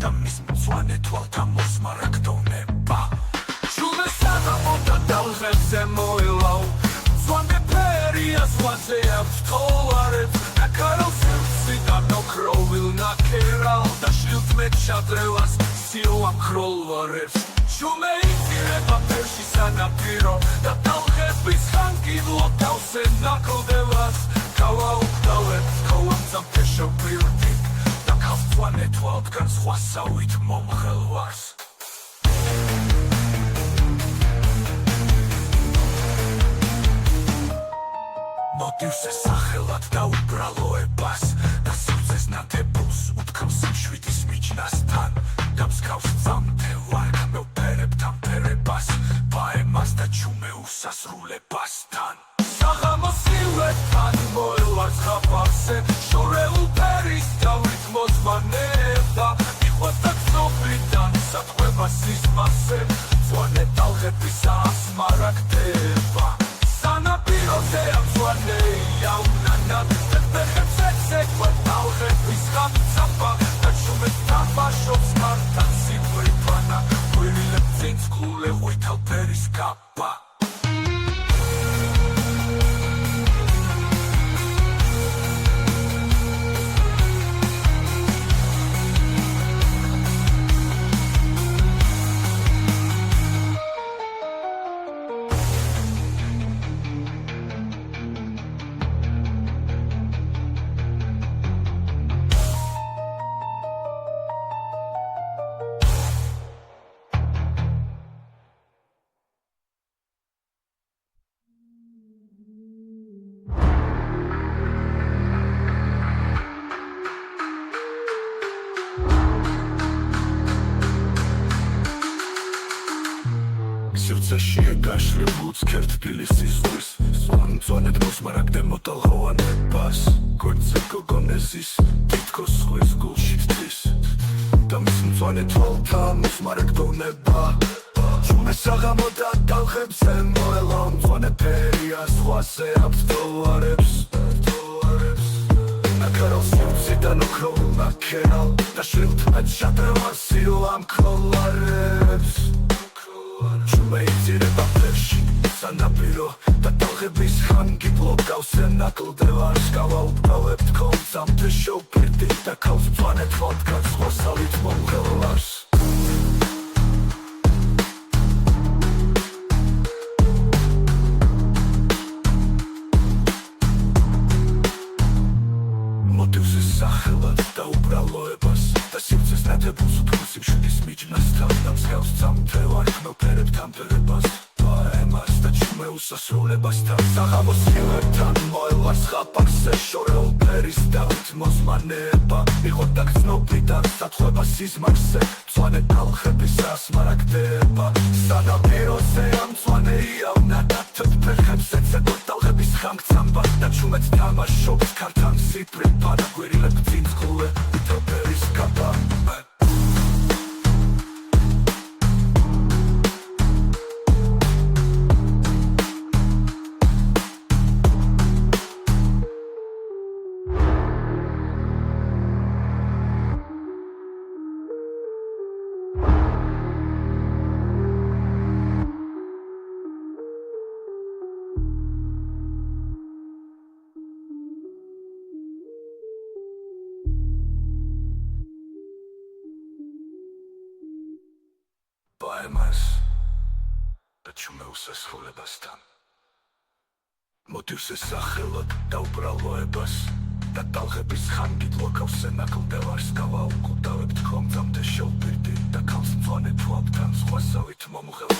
და მის მწვანე თვალთა მოსმარაგდონება შულე საღამოთა ტალღებზე მოელავ მწვანე ფერია ზღვაზე აქვს თხოვარებს და კარავს სივრციდან ოქროვილ ნაქერალ და შილთმეთ შადრევას სიოამ ქროლვარებს შუმე იწირება ფერში სანაპირო და ტალღების ხანგილო თავზე ნაკლდევას გავაუგდავებ თხოვამძამ თეშობილდით და ქავწვანე თვალდგან სხვასავით მომღელვარს მოტივს ესახელად და უბრალოებას და სივრცეს ნათებულს უთქმს მშვიდის მიჯნასთან და მსგავს წამთევარ გამეუფერებთან ფერებას ბაემას და ჩუმე უსასრულებასთან საღამოს სილვეთთან მოელვარს ხაფარზე შორეულ ფერის თავით მოსვანება მიყვარს და გზობლიდან სათყვება სისმასე მწვანე ტალღების ასმარაგდება სანაპიროზე ამწვანეა უნანად და ფეხებს ეცეკვებ ტალღების ხამცაფა და შუმეს თამაშობს მართან სიბრიფანა ყვირილებ წინწყლულე ღვიթალ ფერის კაპა სივრცეში ეკაშლებ უცქერთ თბილისის ზღვის მწვანედ მოსმარაგდე მოტალღოვანებას გვერდზე გოგონეზის თითქოს ზღვის გულში თვის და მის მწვანე თვალთა მოსმარაგდონება შუმე საღამოთა ტალღებზე მოელავ მწვანე ფერია ზღვაზე აბრძოლვარებს ნაკარავს სივრციდან ოქროვილ ნაქერალ და შრიფტად შადრევას სიოამ ქროლვარებს შუმე იწირება ფერში სანაპირო და ტალღების ხანგილო გავსე ნაკლდევარს გავაუგდავებ თხოვამძამ თეშობილდით და ქავს მწვანე თვალდგან სხვასავით მომღელვარს მოტივს ესახელად და უბრალოებას და სივრცეს ნათებულს უთქმის მშვიდის მიჯნასთან და მსგავს წამთევარ ხმელფერებთან ფერებას ბაემას და ჩუმე უსასრულებასთან საღამოს სილვეთთან მოელვარს ხაფარზე შორეულ ფერის თავით მოსმანება მიყვარს და გრძნობიდან სათყვება სიზმარზე მწვანე ტალღების ასმარაგდება სანაპიროზე ამწვანეა უნანად ფეხებს ეცეკვებ ტალღების ხანგცამბას და ჩუმეთ თამაშობს ქართან სიბრიფანა ყვირილებ წინწყლულე ვითალ ფერის კაპა ბაემას და ჩუმე უსასრულებასთან მოტივს ესახელად და უბრალოებას და ტალღების ხანგილო გავსე ნაკლდევარს გავაუგდავებ თხოვამძამ თეშობილდით და ქავს მწვანე თვალთან სხვასავით მომღელვარს